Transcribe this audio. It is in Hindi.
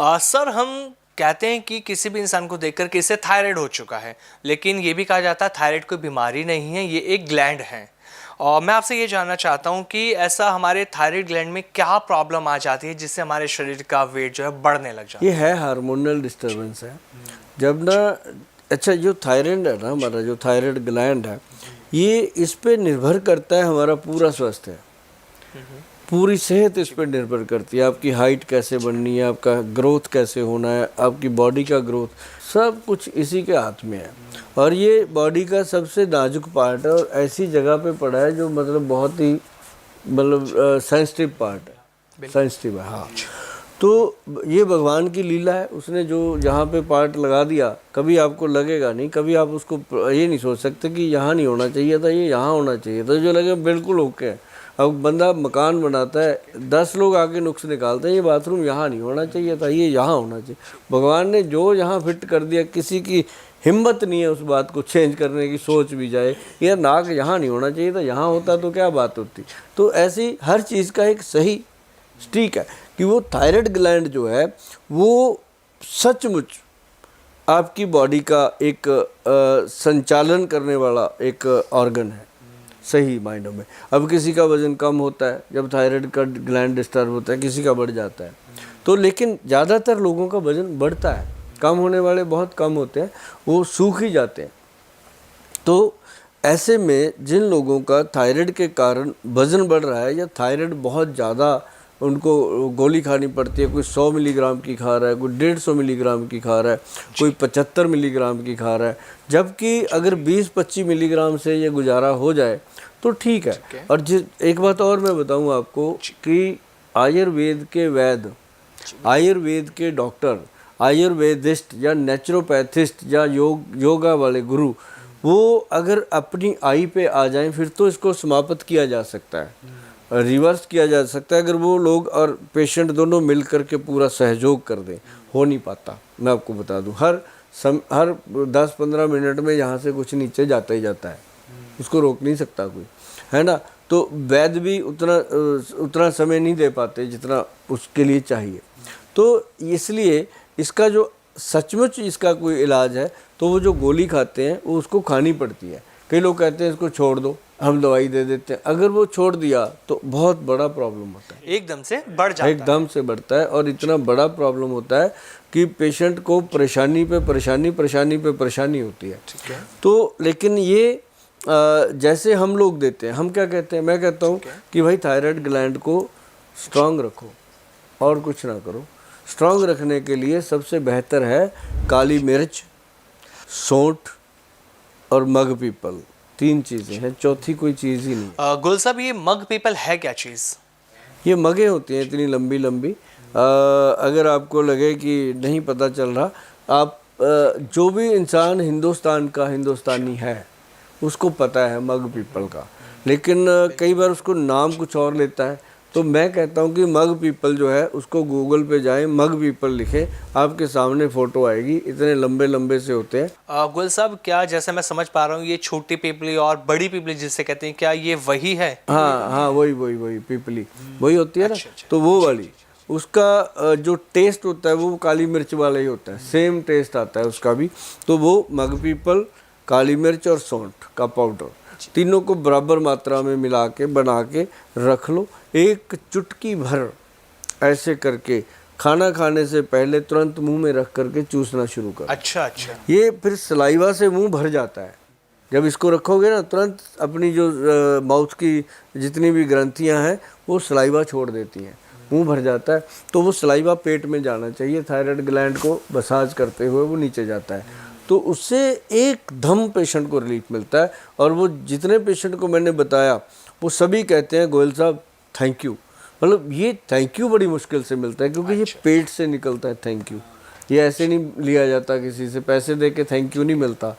सर हम कहते हैं कि किसी भी इंसान को देखकर कि इसे थायराइड हो चुका है, लेकिन ये भी कहा जाता है थायराइड कोई बीमारी नहीं है, ये एक ग्लैंड है। और मैं आपसे ये जानना चाहता हूँ कि ऐसा हमारे थायराइड ग्लैंड में क्या प्रॉब्लम आ जाती है जिससे हमारे शरीर का वेट जो है बढ़ने लग जाता ये है हार्मोनल डिस्टरबेंस है। जब ना अच्छा जो थायराइड है ना, हमारा जो थायराइड ग्लैंड है, ये इस पे निर्भर करता है हमारा पूरा स्वास्थ्य, पूरी सेहत इस पर निर्भर करती है। आपकी हाइट कैसे बननी है, आपका ग्रोथ कैसे होना है, आपकी बॉडी का ग्रोथ, सब कुछ इसी के हाथ में है। और ये बॉडी का सबसे नाजुक पार्ट है और ऐसी जगह पे पड़ा है जो मतलब बहुत ही मतलब सेंसिटिव पार्ट है, सेंसिटिव है। हाँ, तो ये भगवान की लीला है, उसने जो जहाँ पे पार्ट लगा दिया, कभी आपको लगेगा नहीं, कभी आप उसको ये नहीं सोच सकते कि यहाँ नहीं होना चाहिए था, ये यहाँ होना चाहिए था, जो लगे बिल्कुल ओके है। अब बंदा मकान बनाता है, 10 लोग आके नुक्स निकालते हैं, ये बाथरूम यहाँ नहीं होना चाहिए था, ये यहाँ होना चाहिए। भगवान ने जो यहाँ फिट कर दिया, किसी की हिम्मत नहीं है उस बात को चेंज करने की, सोच भी जाए यार नाक यहाँ नहीं होना चाहिए था, यहाँ होता तो क्या बात होती। तो ऐसी हर चीज़ का एक सही स्टिक है कि वो थायराइड ग्लैंड जो है वो सचमुच आपकी बॉडी का एक संचालन करने वाला एक ऑर्गन है, सही मायनों में। अब किसी का वज़न कम होता है जब थायराइड का ग्लैंड डिस्टर्ब होता है, किसी का बढ़ जाता है। तो लेकिन ज़्यादातर लोगों का वज़न बढ़ता है, कम होने वाले बहुत कम होते हैं, वो सूख ही जाते हैं। तो ऐसे में जिन लोगों का थायराइड के कारण वज़न बढ़ रहा है या थायराइड बहुत ज़्यादा उनको गोली खानी पड़ती है, कोई 100 मिलीग्राम की खा रहा है, कोई 150 मिलीग्राम की खा रहा है, कोई 75 मिलीग्राम की खा रहा है, जबकि अगर 20-25 मिलीग्राम से ये गुजारा हो जाए तो ठीक है। और एक बात और मैं बताऊं आपको कि आयुर्वेद के वैद्य, आयुर्वेद के डॉक्टर, आयुर्वेदिस्ट या नेचुरोपैथिस्ट या योगा वाले गुरु, वो अगर अपनी आई पे आ जाएं फिर तो इसको समाप्त किया जा सकता है, रिवर्स किया जा सकता है, अगर वो लोग और पेशेंट दोनों मिल कर के पूरा सहयोग कर दें। हो नहीं पाता, मैं आपको बता दूं। हर 10-15 मिनट में यहाँ से कुछ नीचे जाता ही जाता है, उसको रोक नहीं सकता कोई, है ना। तो वैद्य भी उतना समय नहीं दे पाते जितना उसके लिए चाहिए। तो इसलिए इसका जो सचमुच इसका कोई इलाज है तो वो जो गोली खाते हैं वो उसको खानी पड़ती है। कई लोग कहते हैं इसको छोड़ दो, हम दवाई दे देते हैं। अगर वो छोड़ दिया तो बहुत बड़ा प्रॉब्लम होता है, एकदम से बढ़ जाता है, एकदम से बढ़ता है। और इतना बड़ा प्रॉब्लम होता है कि पेशेंट को परेशानी पे परेशानी, परेशानी पे परेशानी होती है। ठीक है। तो लेकिन ये जैसे हम लोग देते हैं, हम क्या कहते हैं, मैं कहता हूँ कि भाई थायराइड ग्लैंड को स्ट्रांग रखो और कुछ ना करो। स्ट्रांग रखने के लिए सबसे बेहतर है काली मिर्च, सौंठ और मग पीपल, 3 चीज़ें हैं, चौथी कोई चीज़ ही नहीं। गुल साहब ये मग पीपल है क्या चीज़? ये मगे होती हैं इतनी लंबी लंबी, अगर आपको लगे कि नहीं पता चल रहा, आप जो भी इंसान हिंदुस्तान का हिंदुस्तानी है उसको पता है मग पीपल का, लेकिन कई बार उसको नाम कुछ और लेता है। तो मैं कहता हूँ कि मग पीपल जो है उसको गूगल पे जाएं, मग पीपल लिखें, आपके सामने फ़ोटो आएगी, इतने लंबे लंबे से होते हैं। गुल साहब क्या, जैसे मैं समझ पा रहा हूँ, ये छोटी पीपली और बड़ी पीपली जिसे कहते हैं, क्या ये वही है? हाँ हाँ, वही पीपली वही होती है ना। अच्छा, तो वो वाली, उसका जो टेस्ट होता है वो काली मिर्च वाला ही होता है, सेम टेस्ट आता है उसका भी। तो वो मग पीपल, काली मिर्च और सौंठ का पाउडर, तीनों को बराबर मात्रा में मिला के बना के रख लो। एक चुटकी भर ऐसे करके खाना खाने से पहले तुरंत मुंह में रख करके चूसना शुरू करो। अच्छा। ये फिर सलाइवा से मुंह भर जाता है। जब इसको रखोगे ना, तुरंत अपनी जो माउथ की जितनी भी ग्रंथियां हैं वो सलाइवा छोड़ देती हैं, मुंह भर जाता है। तो वो सलाइवा पेट में जाना चाहिए, थायराइड ग्लैंड को मसाज करते हुए वो नीचे जाता है। तो उससे एकदम पेशेंट को रिलीफ मिलता है। और वो जितने पेशेंट को मैंने बताया वो सभी कहते हैं गोयल साहब थैंक यू। मतलब ये थैंक यू बड़ी मुश्किल से मिलता है, क्योंकि ये पेट से निकलता है थैंक यू, ये ऐसे नहीं लिया जाता किसी से, पैसे दे के थैंक यू नहीं मिलता,